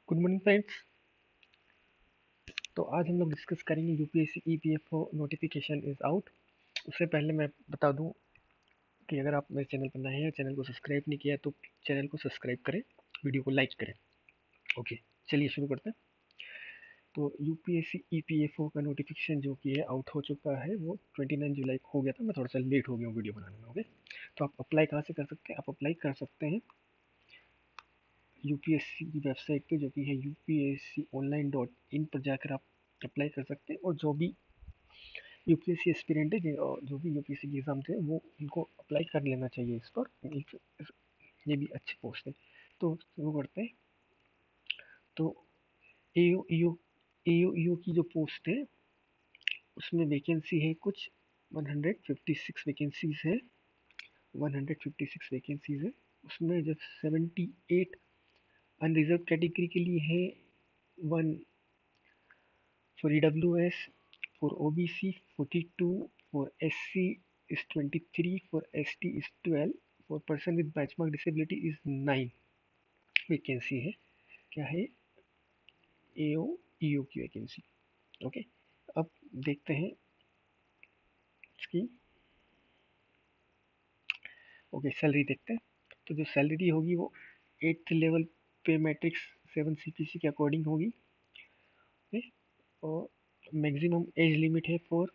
Good morning friends. तो आज हम लोग डिस्कस करेंगे UPSC EPFO notification is out. उससे पहले मैं बता दूं कि अगर आप मेरे चैनल पर नए हैं, चैनल को सब्सक्राइब नहीं किया तो चैनल को सब्सक्राइब करें, वीडियो को लाइक करें। ओके, चलिए शुरू करते हैं। तो यूपीएससी ईपीएफओ का नोटिफिकेशन जो कि है आउट हो चुका है, वो 29 जुलाई को हो गया था। मैं थोड़ा सा लेट हो गया हूँ वीडियो बनाने में। ओके, तो आप अप्लाई कहाँ से कर सकते हैं? आप अप्लाई कर सकते हैं यूपीएससी की वेबसाइट पे, जो कि है upsconline.in पर जाकर आप अप्लाई कर सकते हैं। और जो भी यूपीएससी एस्पिरेंट है, जो भी यूपीएससी के एग्जाम थे, वो उनको अप्लाई कर लेना चाहिए इस पर। ये भी अच्छी पोस्ट है। तो शुरू करते हैं। तो एयू ईयू एयू की जो पोस्ट है, उसमें वैकेंसी है कुछ 156 वैकेंसीज है। 156 वैकेंसीज है। उसमें जब 78 अनरिजर्व कैटेगरी के लिए है, one for EWS, for OBC 42, for SC is 23, for ST is 12, for person with benchmark disability is 9 vacancy है। क्या है? एओ ईओ की वैकेंसी। ओके, अब देखते हैं इसकी। ओके, सैलरी देखते हैं। तो जो सैलरी होगी वो 8th level pay matrix 7 CPC के अकॉर्डिंग होगी। ओके, और मैक्सिमम एज लिमिट है for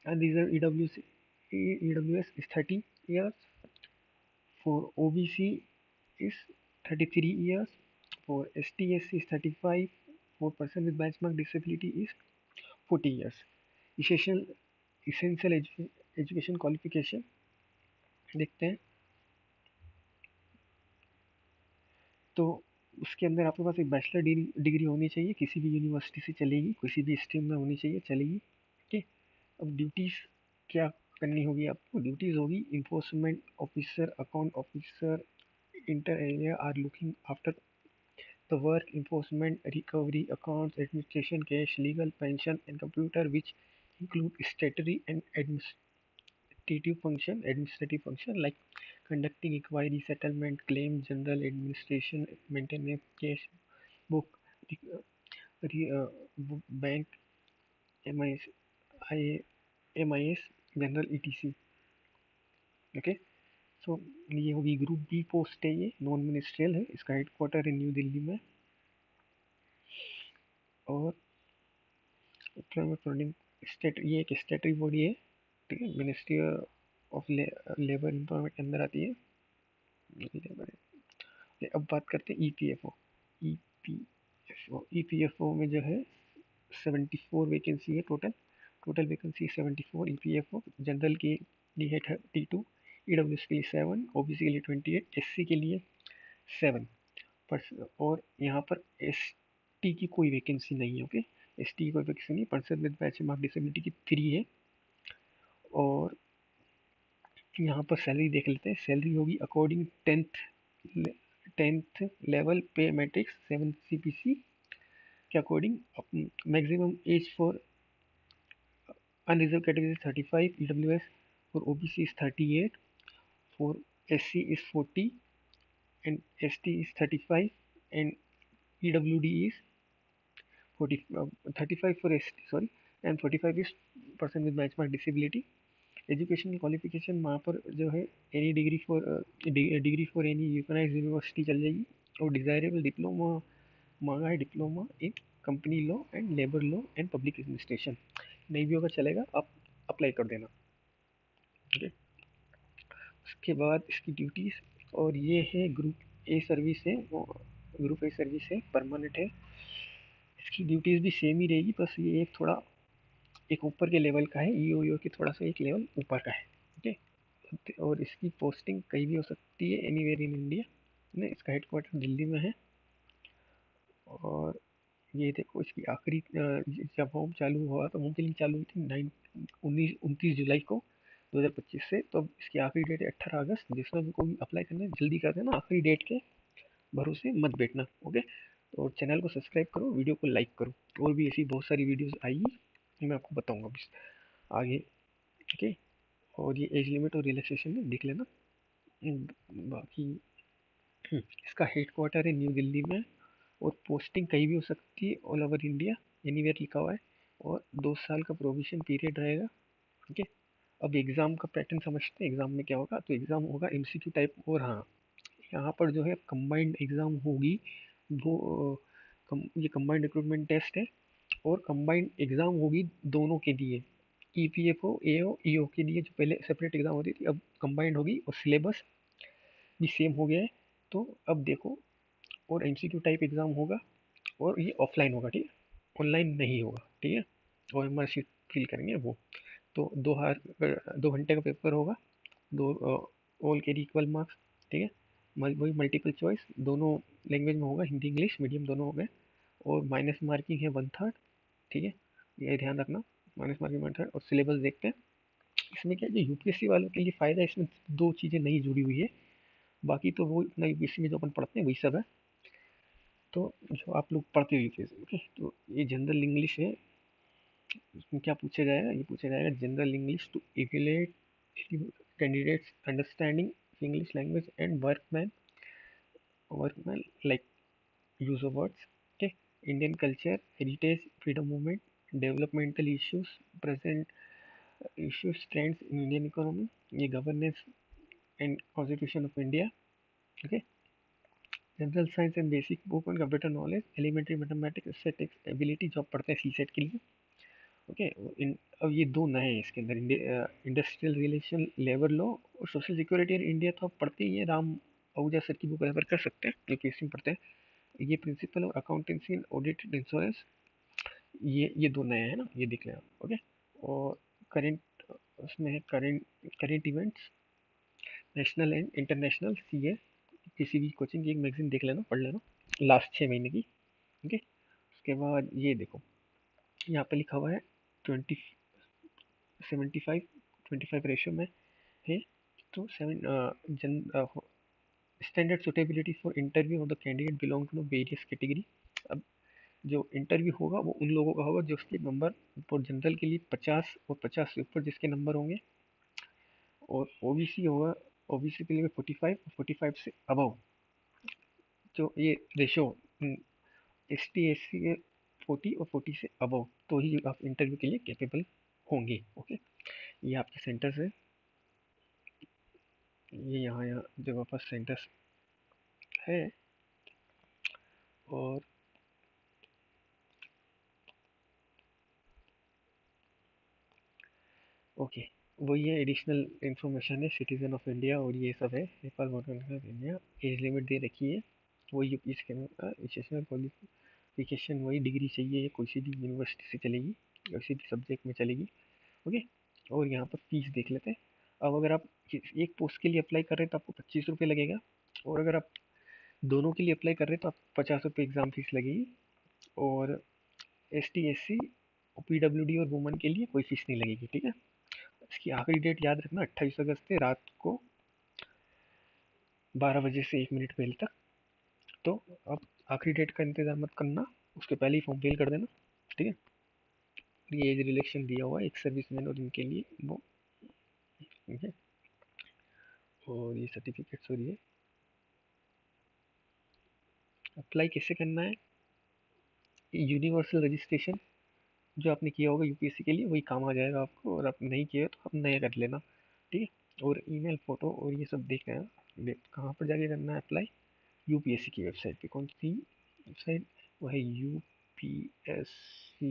unreserved EWS is 30 years, for OBC is 33 years, for ST/SC is 35, for person with benchmark disability is 40 years. Essential education qualification देखते हैं। तो उसके अंदर आपके पास एक बैचलर डिग्री होनी चाहिए, किसी भी यूनिवर्सिटी से चलेगी, किसी भी स्ट्रीम में होनी चाहिए, चलेगी। ओके, अब ड्यूटीज क्या करनी होगी आपको? ड्यूटीज होगी enforcement officer, account officer, inter alia are looking after the work, enforcement, recovery, accounts, administration, cash, legal, pension, and computer, which include statutory and administrative function like conducting inquiry, settlement, claim, general administration, maintenance, cash book, bank, MIS, MIS, general ETC। Okay, so ये होगी group B post है, ये non ministerial है, इसका headquarter है new Delhi में। और state, ये एक स्टेटरी बॉडी है, ठीक है, मिनिस्ट्री ऑफ लेबर एम्प्लॉयमेंट के अंदर आती है लेबर। अब बात करते हैं ईपीएफओ। ईपीएफओ में जो है 74 वैकेंसी है total. Total vacancy 74 EPFO. General के लिए है 32, ईडब्ल्यूएस के लिए 7, ओबीसी के लिए 28, एससी के लिए 7। और यहाँ पर एसटी की कोई वैकेंसी नहीं है। ओके, एसटी की कोई वैकेंसी नहीं। पर्सन विद बैचलर डिसेबिलिटी की 3 है। और यहाँ पर सैलरी देख लेते हैं। सैलरी होगी according tenth level pay matrix 7 CPC के according. Maximum age for unreserve category 35, EWS for OBC is 38, for SC is 40, and ST is 35, and EWD is 40, 35 for ST, sorry, and 45 is person with benchmark disability। Education qualification वहाँ पर जो है any degree for any recognized university चल जाएगी। और desirable diploma मांगा है, diploma in company law and labour law and public administration. नहीं भी होगा चलेगा, आप अप्लाई कर देना। ओके, उसके बाद इसकी ड्यूटीज, और ये है ग्रुप ए सर्विस है, वो ग्रुप ए सर्विस है, परमानेंट है। इसकी ड्यूटीज भी सेम ही रहेगी, बस ये एक थोड़ा एक ऊपर के लेवल का है, ईओ की थोड़ा सा एक लेवल ऊपर का है। ओके, और इसकी पोस्टिंग कहीं भी हो सकती है, एनीवेयर इन इंडिया में। इसका हेडक्वार्टर दिल्ली में है। और ये देखो, इसकी आखिरी जब होम चालू हुआ तो होम फिलिंग चालू हुई थी 29 जुलाई को 2025 से। तो अब इसकी आखिरी डेट है 18 अगस्त। जिसमें भी कोई अप्लाई करना है जल्दी कर देना, आखिरी डेट के भरोसे मत बैठना। ओके, तो चैनल को सब्सक्राइब करो, वीडियो को लाइक करो। और भी ऐसी बहुत सारी वीडियोस आएगी, मैं आपको बताऊंगा आगे। ओके, और ये एज लिमिट और रिलैक्सेशन में देख लेना। बाकी इसका हेड क्वार्टर है न्यू दिल्ली में। और पोस्टिंग कहीं भी हो सकती है, ऑल ओवर इंडिया, एनीवेयर लिखा हुआ है, और 2 साल का प्रोविजन पीरियड रहेगा। ठीक है। अब एग्ज़ाम का पैटर्न समझते हैं, एग्ज़ाम में क्या होगा। तो एग्ज़ाम होगा एमसीक्यू टाइप, और हाँ, यहाँ पर जो है कंबाइंड एग्ज़ाम होगी। वो ये कंबाइंड रिक्रूटमेंट टेस्ट है, और कंबाइंड एग्ज़ाम होगी दोनों के लिए, ईपीएफओ एओ ईओ के लिए। जो पहले सेपरेट एग्ज़ाम होती थी, अब कंबाइंड होगी, और सिलेबस भी सेम हो गया है। तो अब देखो, और एमसीक्यू टाइप एग्ज़ाम होगा, और ये ऑफलाइन होगा, ठीक है, ऑनलाइन नहीं होगा, ठीक है। और एम शीट फिल करेंगे वो। तो 2 घंटे का पेपर होगा, दो ऑल के इक्वल मार्क्स, ठीक है। वही मल्टीपल चॉइस दोनों लैंग्वेज में होगा, हिंदी इंग्लिश मीडियम दोनों हो गए, और माइनस मार्किंग है 1/3, ठीक है, ये ध्यान रखना, माइनस मार्किंग 1/3। और सिलेबस देखते हैं। इसमें क्या है, जो यूपीएससी वालों के लिए फ़ायदा है, इसमें दो चीज़ें नहीं जुड़ी हुई है, बाकी तो वो इतना यूपीएससी में जो अपन पढ़ते हैं वही सब है। तो जो आप लोग पढ़ते हो यूपीएससी, ओके, तो ये जनरल इंग्लिश है। इसमें क्या पूछा जाएगा, ये पूछा जाएगा general English to evaluate candidates understanding English language and workmanlike use of words. Okay, Indian culture, heritage, freedom movement, developmental issues, present issues, trends in Indian economy, ये governance and constitution of India. Okay, general science and basic book and computer knowledge, elementary mathematics, statistics ability, जो आप पढ़ते हैं CSAT के लिए। Okay, अब ये दो नए हैं इसके अंदर, इंडस्ट्रियल रिलेशन, लेबर लॉ, और सोशल सिक्योरिटी इन इंडिया तो आप पढ़ते ही हैं, राम आहूजा सर की बुक रेफर कर सकते हैं, जो पीएससी में पढ़ते हैं। ये principle of accountancy and audit insurance, ये दो नए हैं ना, ये देख लें आप। ओके, और करेंट, उसमें है current current events, national and international CA, किसी भी कोचिंग की एक मैगजीन देख लेना, पढ़ लेना, लास्ट 6 महीने की। ओके, उसके बाद ये देखो, यहाँ पे लिखा हुआ है 20 75 रेशियो में है। तो standard suitability for interview of the candidate belong to various category. अब जो इंटरव्यू होगा वो उन लोगों का होगा जिसके नंबर फॉर जनरल के लिए 50, और 50 से ऊपर जिसके नंबर होंगे, और ओबीसी होगा, ओबीसी के लिए 45, और 45 से अबव, जो ये रेशो एसटी एससी के 40, और 40 से अबव, तो ही आप इंटरव्यू के लिए कैपेबल होंगे। ओके, ये आपके सेंटर्स है, ये यहाँ यहाँ जगह पर सेंटर्स है। और ओके, वही है, एडिशनल इंफॉर्मेशन है, सिटीजन ऑफ इंडिया, और ये सब है, Nepal voter of India, age limit दे रखी है, वही यूपीएस के एजुकेशनल क्वालिफिकेशन, वही डिग्री चाहिए, कोई सी भी यूनिवर्सिटी से चलेगी, किसी भी सब्जेक्ट में चलेगी। ओके, और यहाँ पर फीस देख लेते हैं। अब अगर आप एक पोस्ट के लिए अप्लाई कर रहे हैं तो आपको 25 रुपये लगेगा, और अगर आप दोनों के लिए अप्लाई कर रहे हैं तो आपको 50 रुपये एग्ज़ाम फीस लगेगी। और एसटी एससी, पीडब्ल्यूडी और वुमन के लिए कोई फीस नहीं लगेगी, ठीक है। इसकी आखिरी डेट याद रखना, 28 अगस्त है, रात को 12 बजे से 1 मिनट पहले तक। तो अब आखिरी डेट का इंतज़ार मत करना, उसके पहले ही फॉर्म फिल कर देना, ठीक है। ये एज रिलेक्शन दिया हुआ है एक सर्विसमैन और इनके लिए वो, ठीक है। और ये सर्टिफिकेट्स, और ये अप्लाई कैसे करना है, यूनिवर्सल रजिस्ट्रेशन जो आपने किया होगा यूपीएससी के लिए वही काम आ जाएगा आपको, और आप नहीं किए तो आप नया कर लेना, ठीक है। और ईमेल, फोटो, और ये सब देख लेना। कहाँ पर जाके करना है अप्लाई, यूपीएससी की वेबसाइट पे। कौन सी वेबसाइट, वो है UPSC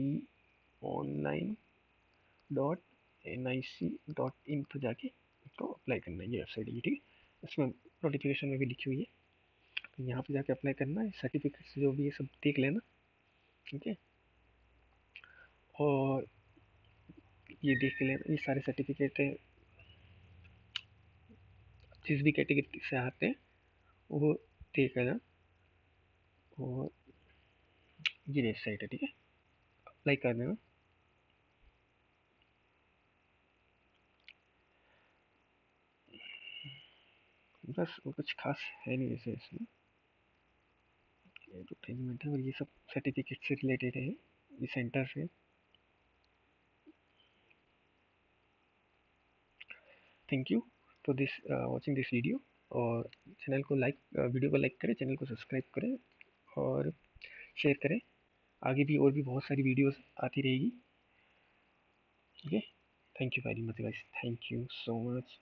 online.nic.in पर जाके इसको अप्लाई करना है, ये वेबसाइट है, ठीक है। इसमें नोटिफिकेशन में भी लिखी हुई है, तो यहाँ पे जाके अप्लाई करना है। सर्टिफिकेट्स जो भी ये सब देख लेना, ठीक है। और ये देख लेना, ये सारे सर्टिफिकेट है, जिस भी कैटेगरी से आते हैं वो देख लेना। और ये वेबसाइट है, ठीक है, अप्लाई कर देना। बस वो कुछ खास है नहीं वैसे इसमें, ये तो पेमेंट है, और ये सब सर्टिफिकेट से रिलेटेड है, ये सेंटर से। Thank you for this watching this video. और चैनल को लाइक, वीडियो को लाइक करें, चैनल को सब्सक्राइब करें, और शेयर करें। आगे भी और भी बहुत सारी वीडियोस आती रहेगी। ठीक है, thank you very much guys, thank you so much.